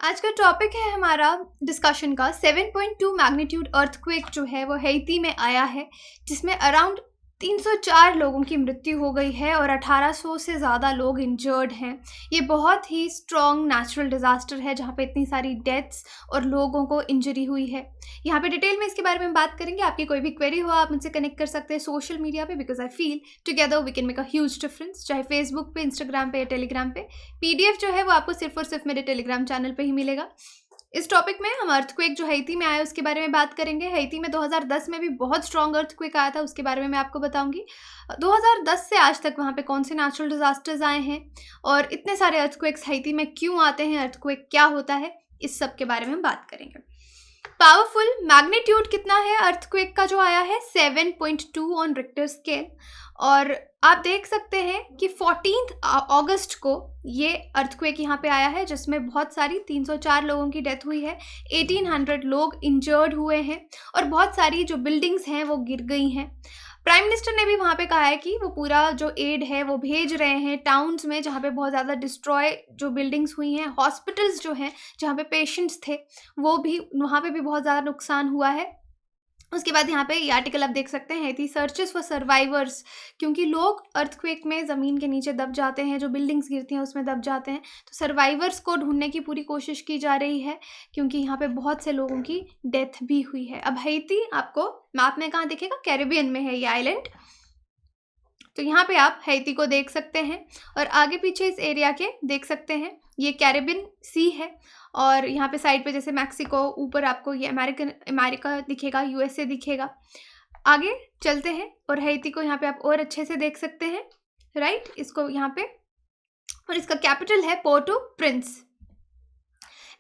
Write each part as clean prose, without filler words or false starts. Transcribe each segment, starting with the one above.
आज का टॉपिक है हमारा डिस्कशन का 7.2 मैग्नीट्यूड अर्थक्वेक जो है वो हैती में आया है, जिसमें अराउंड 304 लोगों की मृत्यु हो गई है और 1800 से ज़्यादा लोग इंजर्ड हैं। ये बहुत ही स्ट्रॉन्ग नेचुरल डिज़ास्टर है जहाँ पे इतनी सारी डेथ्स और लोगों को इंजरी हुई है। यहाँ पे डिटेल में इसके बारे में बात करेंगे। आपकी कोई भी क्वेरी हो आप मुझसे कनेक्ट कर सकते हैं सोशल मीडिया पे, because I feel together we can make a huge difference, चाहे फेसबुक पे, इंस्टाग्राम पे या टेलीग्राम पे। पीडीएफ जो है वो आपको सिर्फ और सिर्फ मेरे टेलीग्राम चैनल पे ही मिलेगा। इस टॉपिक में हम अर्थक्वेक जो हैती में आया उसके बारे में बात करेंगे। हैती में 2010 में भी बहुत स्ट्रॉन्ग अर्थक्वेक आया था, उसके बारे में मैं आपको बताऊंगी 2010 से आज तक वहाँ पे कौन से नेचुरल डिजास्टर्स आए हैं और इतने सारे अर्थक्वेक्स हैती में क्यों आते हैं, अर्थक्वेक क्या होता है, इस सब के बारे में हम बात करेंगे। पावरफुल मैग्नीट्यूड कितना है अर्थक्वेक का जो आया है 7.2 ऑन रिक्टर स्केल। और आप देख सकते हैं कि 14 अगस्त को ये अर्थक्वेक यहाँ पे आया है, जिसमें बहुत सारी 304 लोगों की डेथ हुई है, 1800 लोग इंजर्ड हुए हैं और बहुत सारी जो बिल्डिंग्स हैं वो गिर गई हैं। प्राइम मिनिस्टर ने भी वहाँ पे कहा है कि वो पूरा जो एड है वो भेज रहे हैं टाउन्स में जहाँ पे बहुत ज़्यादा डिस्ट्रॉय जो बिल्डिंग्स हुई हैं, हॉस्पिटल्स जो हैं जहाँ पे पेशेंट्स थे वो भी, वहाँ पे भी बहुत ज़्यादा नुकसान हुआ है। उसके बाद यहाँ पे ये आर्टिकल आप देख सकते हैं, हैती सर्चेस फॉर सर्वाइवर्स, क्योंकि लोग अर्थक्वेक में ज़मीन के नीचे दब जाते हैं, जो बिल्डिंग्स गिरती हैं उसमें दब जाते हैं, तो सर्वाइवर्स को ढूंढने की पूरी कोशिश की जा रही है क्योंकि यहाँ पे बहुत से लोगों की डेथ भी हुई है। अब हैती आपको मैप में कहाँ दिखेगा, कैरिबियन में है ये आइलैंड, तो यहाँ पे आप हैती को देख सकते हैं और आगे पीछे इस एरिया के देख सकते हैं, ये कैरिबियन सी है और यहाँ पे साइड पे जैसे मैक्सिको, ऊपर आपको ये अमेरिका दिखेगा, यूएसए दिखेगा। आगे चलते हैं और हैती को यहाँ पे आप और अच्छे से देख सकते हैं, राइट, इसको यहाँ पे, और इसका कैपिटल है पोर्टो प्रिंस।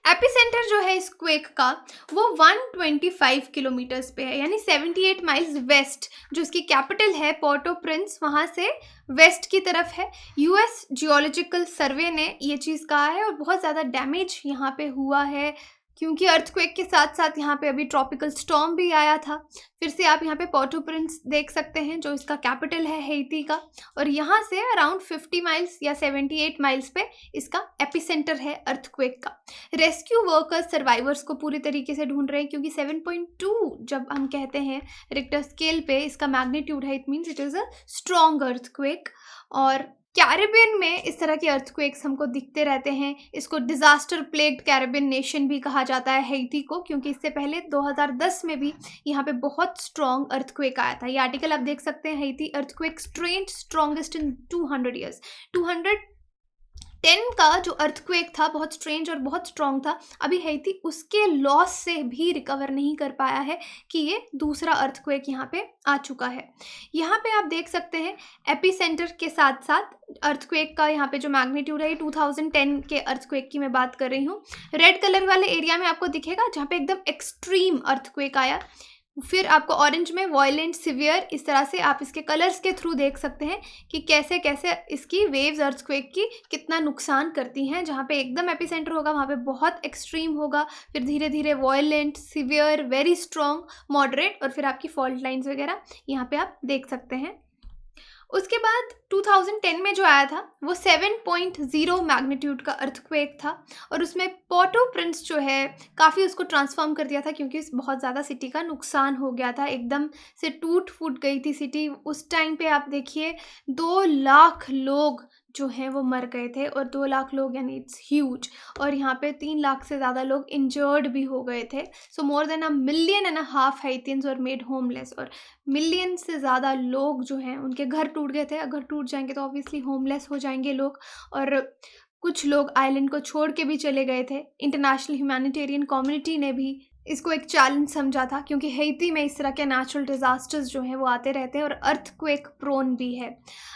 एपिसेंटर जो है इस क्वेक का वो 125 किलोमीटर्स पे है, यानी 78 माइल्स वेस्ट, जो इसकी कैपिटल है पोर्टो प्रिंस, वहाँ से वेस्ट की तरफ है। यूएस जियोलॉजिकल सर्वे ने ये चीज़ कहा है और बहुत ज़्यादा डैमेज यहाँ पे हुआ है क्योंकि अर्थक्वेक के साथ साथ यहाँ पे अभी ट्रॉपिकल स्टॉर्म भी आया था। फिर से आप यहाँ पे पोर्टो प्रिंस देख सकते हैं जो इसका कैपिटल है हैती का, और यहाँ से अराउंड 50 माइल्स या 78 माइल्स पे इसका एपिसेंटर है अर्थक्वेक का। रेस्क्यू वर्कर्स सर्वाइवर्स को पूरी तरीके से ढूंढ रहे हैं क्योंकि 7.2 जब हम कहते हैं रिक्टर स्केल पे इसका मैग्नीट्यूड है, it means it is a strong earthquake. और कैरिबियन में इस तरह के अर्थक्वेक्स हमको दिखते रहते हैं। इसको डिज़ास्टर प्लेग्ड कैरिबियन नेशन भी कहा जाता है हैती को, क्योंकि इससे पहले 2010 में भी यहाँ पे बहुत स्ट्रॉन्ग अर्थक्वेक आया था। ये आर्टिकल आप देख सकते हैं, Haiti earthquake strength strongest in 200 years. 210 का जो अर्थक्वेक था बहुत स्ट्रेंज और बहुत स्ट्रॉन्ग था। अभी हैती उसके लॉस से भी रिकवर नहीं कर पाया है कि ये दूसरा अर्थक्वेक यहाँ पे आ चुका है। यहाँ पे आप देख सकते हैं एपिसेंटर के साथ साथ अर्थक्वेक का यहाँ पे जो मैग्नीट्यूड है 2010 के अर्थक्वेक की मैं बात कर रही हूँ। रेड कलर वाले एरिया में आपको दिखेगा जहाँ पे एकदम एक्सट्रीम अर्थक्वेक आया, फिर आपको ऑरेंज में वायलेंट, सिवियर, इस तरह से आप इसके कलर्स के थ्रू देख सकते हैं कि कैसे कैसे इसकी वेव्स अर्थक्वेक की कितना नुकसान करती हैं। जहाँ पे एकदम एपिसेंटर होगा वहाँ पे बहुत एक्सट्रीम होगा, फिर धीरे धीरे violent, severe, very strong, moderate, और फिर आपकी फॉल्ट लाइंस वगैरह यहाँ पे आप देख सकते हैं। उसके बाद 2010 में जो आया था वो 7.0 मैग्नीट्यूड का अर्थक्वेक था और उसमें पोर्टो प्रिंस जो है काफ़ी उसको ट्रांसफॉर्म कर दिया था क्योंकि बहुत ज़्यादा सिटी का नुकसान हो गया था, एकदम से टूट फूट गई थी सिटी। उस टाइम पे आप देखिए 2 लाख लोग जो हैं वो मर गए थे, और 2 लाख लोग यानी इट्स ह्यूज, और यहाँ पे 3 लाख से ज़्यादा लोग इंजर्ड भी हो गए थे। So more than 1.5 million Haitians were made homeless, और मिलियन से ज़्यादा लोग जो हैं उनके घर टूट गए थे। अगर टूट जाएंगे तो ऑब्वियसली होमलेस हो जाएंगे लोग, और कुछ लोग आइलैंड को छोड़ के भी चले गए थे। इंटरनेशनल ह्यूमैनिटेरियन कम्युनिटी ने भी इसको एक चैलेंज समझा था क्योंकि हैती में इस तरह के नेचुरल डिज़ास्टर्स जो हैं वो आते रहते हैं और अर्थक्वेक प्रोन भी है।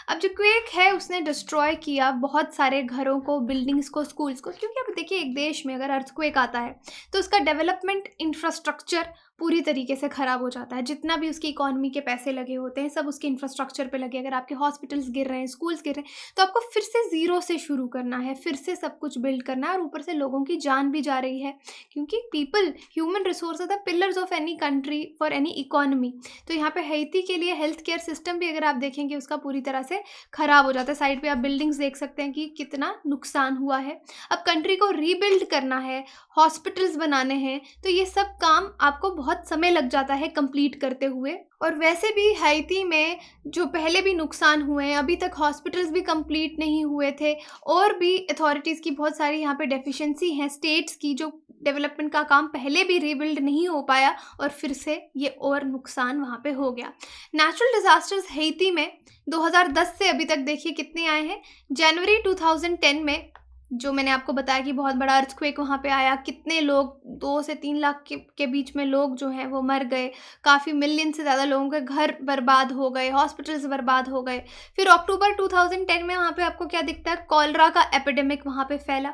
अब जो क्वेक है उसने डिस्ट्रॉय किया बहुत सारे घरों को, बिल्डिंग्स को, स्कूल्स को, क्योंकि अब देखिए एक देश में अगर अर्थक्वेक आता है तो उसका डेवलपमेंट इंफ्रास्ट्रक्चर पूरी तरीके से ख़राब हो जाता है। जितना भी उसकी इकोनॉमी के पैसे लगे होते हैं, सब उसके इंफ्रास्ट्रक्चर पे लगे। अगर आपके हॉस्पिटल्स गिर रहे हैं, स्कूल्स गिर रहे हैं, तो आपको फिर से ज़ीरो से शुरू करना है, फिर से सब कुछ बिल्ड करना है, और ऊपर से लोगों की जान भी जा रही है, क्योंकि people, human resource are the pillars of any country for any economy. तो यहाँ पे हैती के लिए हेल्थ केयर सिस्टम भी अगर आप देखेंगे उसका पूरी तरह से ख़राब हो जाता है। साइड पे आप बिल्डिंग्स देख सकते हैं कि कितना नुकसान हुआ है। अब कंट्री को रीबिल्ड करना है, हॉस्पिटल्स बनाने हैं, तो ये सब काम आपको बहुत समय लग जाता है कंप्लीट करते हुए। और वैसे भी हैती में जो पहले भी नुकसान हुए हैं, अभी तक हॉस्पिटल्स भी कंप्लीट नहीं हुए थे, और भी अथॉरिटीज़ की बहुत सारी यहाँ पे डेफिशिएंसी हैं, स्टेट्स की, जो डेवलपमेंट का काम पहले भी रीबिल्ड नहीं हो पाया, और फिर से ये और नुकसान वहाँ पे हो गया। नेचुरल डिज़ास्टर्स हैती में 2010 से अभी तक देखिए कितने आए हैं। जनवरी 2010 में जो मैंने आपको बताया कि बहुत बड़ा अर्थक्वेक वहाँ पे आया, कितने लोग 2 से 3 लाख के बीच में लोग जो हैं वो मर गए, काफ़ी मिलियन से ज़्यादा लोगों के घर बर्बाद हो गए, हॉस्पिटल्स बर्बाद हो गए। फिर अक्टूबर 2010 में वहाँ पे आपको क्या दिखता है, कॉलरा का एपिडेमिक वहाँ पे फैला।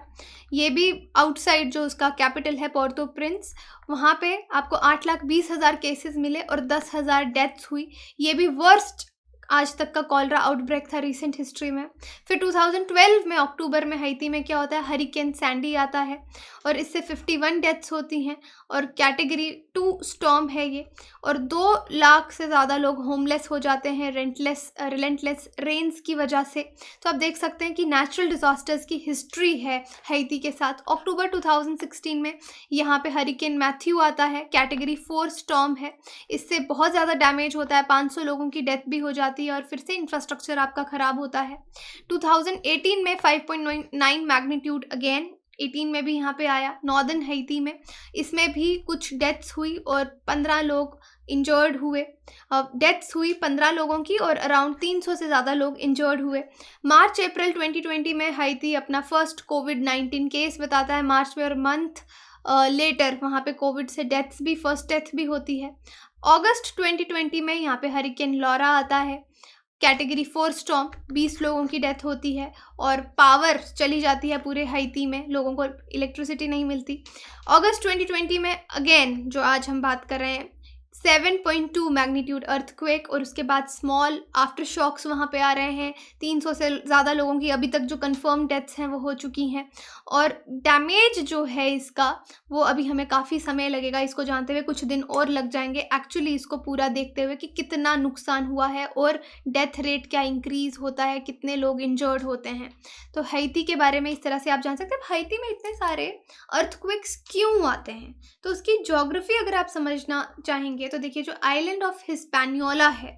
ये भी आउटसाइड जो उसका कैपिटल है पोर्टो प्रिंस, वहाँ पे आपको 8,20,000 केसेस मिले और 10,000 डेथ्स हुई। ये भी वर्स्ट आज तक का कॉलरा आउटब्रेक था रिसेंट हिस्ट्री में। फिर 2012 में अक्टूबर में हैती में क्या होता है, हरिकेन सैंडी आता है और इससे 51 डेथ्स होती हैं, और कैटेगरी 2 स्टॉर्म है ये, और 2 लाख से ज़्यादा लोग होमलेस हो जाते हैं रिलेंटलेस रेन्स की वजह से। तो आप देख सकते हैं कि नेचुरल डिज़ास्टर्स की हिस्ट्री है हैती के साथ। अक्टूबर 2016 में यहाँ पे हरिकेन मैथ्यू आता है, कैटेगरी 4 स्टॉर्म है, इससे बहुत ज़्यादा डैमेज होता है, 500 लोगों की डेथ भी हो जाती है, और फिर से इंफ्रास्ट्रक्चर आपका ख़राब होता है। 2018 में 5.9 मैग्नीट्यूड अगेन 18 में भी यहाँ पे आया नॉर्दर्न हैती में, इसमें भी कुछ डेथ्स हुई और 15 लोग इंजर्ड हुए। डेथ्स हुई 15 लोगों की और अराउंड 300 से ज़्यादा लोग इंजर्ड हुए। मार्च अप्रैल 2020 में हैती अपना फर्स्ट कोविड-19 केस बताता है मार्च में, और मंथ लेटर वहाँ पे कोविड से फर्स्ट डेथ भी होती है। अगस्त 2020 में यहाँ पे हरिकेन लॉरा आता है, कैटेगरी 4 स्टॉर्म, 20 लोगों की डेथ होती है और पावर चली जाती है पूरे हैती में, लोगों को इलेक्ट्रिसिटी नहीं मिलती। अगस्त 2020 में अगेन जो आज हम बात कर रहे हैं 7.2 मैग्नीट्यूड अर्थक्वेक, और उसके बाद स्मॉल आफ्टर शॉक्स वहाँ पे आ रहे हैं। 300 से ज़्यादा लोगों की अभी तक जो कंफर्म डेथ्स हैं वो हो चुकी हैं, और डैमेज जो है इसका वो अभी हमें काफ़ी समय लगेगा, इसको जानते हुए कुछ दिन और लग जाएंगे एक्चुअली इसको पूरा देखते हुए कि कितना नुकसान हुआ है और डेथ रेट क्या इंक्रीज़ होता है, कितने लोग इंजर्ड होते हैं। तो हैती के बारे में इस तरह से आप जान सकते हैं। हैती में इतने सारे अर्थक्वेक्स क्यों आते हैं, तो उसकी ज्योग्राफी अगर आप समझना चाहेंगे तो देखिए, जो आइलैंड ऑफ हिस्पैनियोला है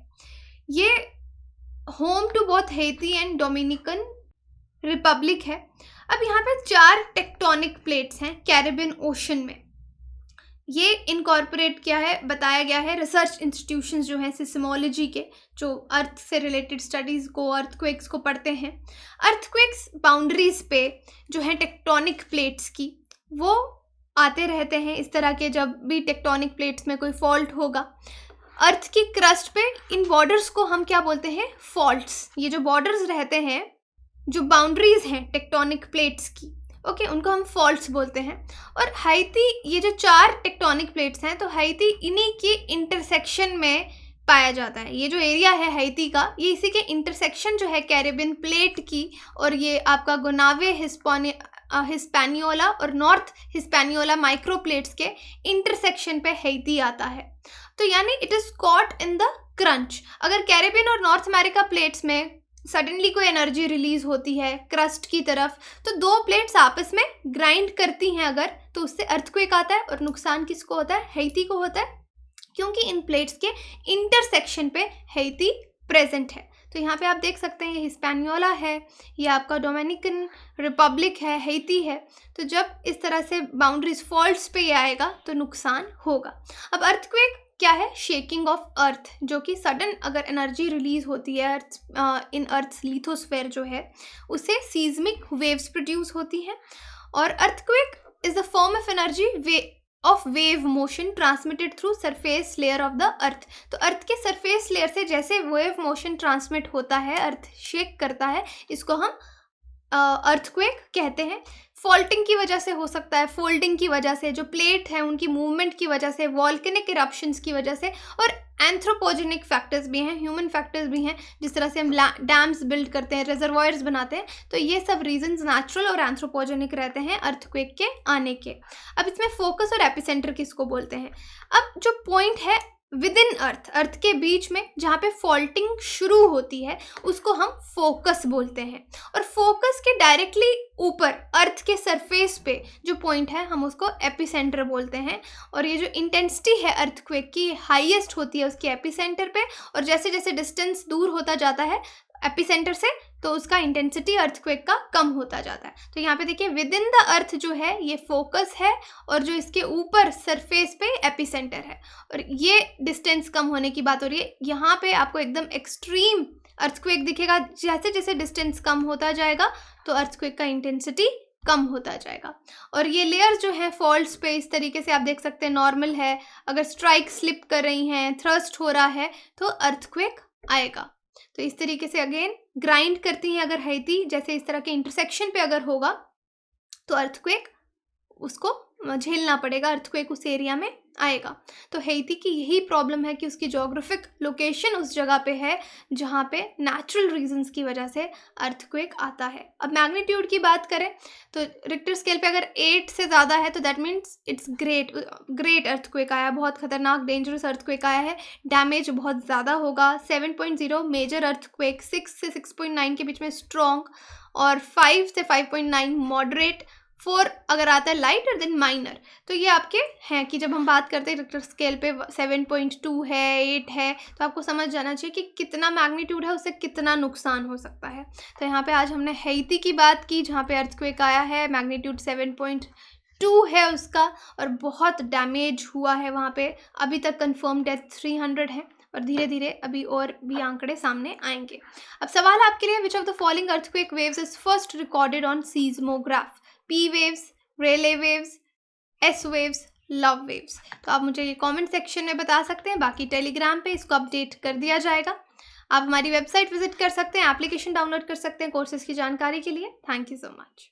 ये home to both Haiti and Dominican Republic है। अब यहाँ पे 4 टेक्टोनिक प्लेट्स हैं कैरिबियन ओशन में, ये इनकॉर्पोरेट किया है, बताया गया है रिसर्च इंस्टीट्यूशंस जो हैं सिस्मोलॉजी के, जो अर्थ से रिलेटेड स्टडीज़ को, अर्थक्वेक्स को पढ़ते हैं। अर्थक्वेक्स बाउंड्रीज पे जो है टेक्टोनिक प्लेट्स की, वो आते रहते हैं इस तरह के, जब भी टेक्टोनिक प्लेट्स में कोई फॉल्ट होगा अर्थ की क्रस्ट पे, इन बॉर्डर्स को हम क्या बोलते हैं, फॉल्ट्स। ये जो बॉर्डर्स रहते हैं, जो बाउंड्रीज हैं टेक्टोनिक प्लेट्स की, ओके, उनको हम फॉल्ट्स बोलते हैं। और हैती, ये जो 4 टेक्टोनिक प्लेट्स हैं, तो हैती इन्हीं के इंटरसेक्शन में पाया जाता है। ये जो एरिया है हैती का, ये इसी के इंटरसेक्शन जो है कैरिबियन प्लेट की, और ये आपका गोनावे हिस्पैनियोला और नॉर्थ हिस्पैनियोला माइक्रो प्लेट्स के इंटरसेक्शन पे हैती आता है। तो यानी it is caught in the crunch. अगर कैरिबियन और नॉर्थ अमेरिका प्लेट्स में सडनली कोई एनर्जी रिलीज होती है क्रस्ट की तरफ, तो 2 प्लेट्स आपस में ग्राइंड करती हैं अगर, तो उससे अर्थक्वेक आता है, और नुकसान किसको होता है, हैती को होता है, क्योंकि इन प्लेट्स के इंटरसेक्शन पे हैती प्रेजेंट है। तो यहाँ पे आप देख सकते हैं ये हिस्पैनियोला है, ये आपका डोमिनिकन रिपब्लिक है, हैती है। तो जब इस तरह से बाउंड्रीज फॉल्ट्स पे ये आएगा तो नुकसान होगा। अब अर्थक्वेक क्या है, शेकिंग ऑफ अर्थ, जो कि सडन अगर एनर्जी रिलीज होती है इन अर्थ लिथोस्फेयर जो है, उससे सीज्मिक वेव्स प्रोड्यूस होती हैं। और earthquake is the form of energy of wave motion transmitted through surface layer of the earth. तो अर्थ के सरफेस लेयर से जैसे वेव मोशन ट्रांसमिट होता है, अर्थ शेक करता है, इसको हम अर्थक्वेक कहते हैं। फॉल्टिंग की वजह से हो सकता है, फोल्डिंग की वजह से, जो प्लेट है उनकी मूवमेंट की वजह से, वॉल्केनिक इरप्शंस की वजह से, और एंथ्रोपोजेनिक फैक्टर्स भी हैं, ह्यूमन फैक्टर्स भी हैं, जिस तरह से हम डैम्स बिल्ड करते हैं, रिजर्वॉयर्स बनाते हैं, तो ये सब रीजंस नेचुरल और एंथ्रोपोजेनिक रहते हैं अर्थक्वेक के आने के। अब इसमें फोकस और एपिसेंटर किसको बोलते हैं? अब जो पॉइंट है विद इन अर्थ के बीच में जहाँ पे फॉल्टिंग शुरू होती है, उसको हम फोकस बोलते हैं। और फोकस के डायरेक्टली ऊपर अर्थ के सरफेस पे जो पॉइंट है, हम उसको एपिसेंटर बोलते हैं। और ये जो इंटेंसिटी है अर्थक्वेक की, हाईएस्ट होती है उसके एपिसेंटर पे, और जैसे जैसे डिस्टेंस दूर होता जाता है एपिसेंटर से, तो उसका इंटेंसिटी अर्थक्वेक का कम होता जाता है। तो यहाँ पे देखिए विद इन द अर्थ जो है ये फोकस है, और जो इसके ऊपर सरफेस पे एपिसेंटर है। और ये डिस्टेंस कम होने की बात हो रही है। यहाँ पे आपको एकदम एक्सट्रीम अर्थक्वेक दिखेगा। जैसे जैसे डिस्टेंस कम होता जाएगा तो अर्थक्वेक का इंटेंसिटी कम होता जाएगा। और ये लेयर जो है फॉल्ट्स पे इस तरीके से आप देख सकते हैं, नॉर्मल है। अगर स्ट्राइक स्लिप कर रही हैं, थ्रस्ट हो रहा है, तो अर्थक्वेक आएगा। तो इस तरीके से अगेन ग्राइंड करती हैं अगर हैती, जैसे इस तरह के इंटरसेक्शन पे अगर होगा तो अर्थक्वेक उसको झेलना पड़ेगा, अर्थक्वेक उस एरिया में आएगा। तो हैती की यही प्रॉब्लम है कि उसकी जोग्राफिक लोकेशन उस जगह पे है जहाँ पे नेचुरल रीजंस की वजह से अर्थक्वेक आता है। अब मैग्नीट्यूड की बात करें तो रिक्टर स्केल पे अगर 8 से ज़्यादा है तो that means it's great earthquake आया, बहुत खतरनाक डेंजरस अर्थक्वेक आया है, डैमेज बहुत ज़्यादा होगा। 7.0 मेजर अर्थक्वेक, 6 से 6.9 के बीच में स्ट्रॉन्ग, और 5 से 5.9 मॉडरेट, 4 अगर आता है लाइटर देन माइनर। तो ये आपके हैं कि जब हम बात करते हैं रिक्टर स्केल पे 7.2 है, 8 है, तो आपको समझ जाना चाहिए कि कितना मैग्नीट्यूड है, उससे कितना नुकसान हो सकता है। तो यहाँ पे आज हमने हैती की बात की जहाँ पे अर्थक्वेक आया है, मैग्नीट्यूड 7.2 है उसका, और बहुत डैमेज हुआ है वहाँ पे। अभी तक कंफर्म डेथ 300 है, और धीरे धीरे अभी और भी आंकड़े सामने आएंगे। अब सवाल आपके लिए, which of the following earthquake waves is first recorded on seismograph? P waves, Rayleigh waves, S waves, love waves? तो आप मुझे ये कमेंट सेक्शन में बता सकते हैं। बाकी टेलीग्राम पे इसको अपडेट कर दिया जाएगा। आप हमारी वेबसाइट विजिट कर सकते हैं, एप्लीकेशन डाउनलोड कर सकते हैं कोर्सेज की जानकारी के लिए। Thank you so much.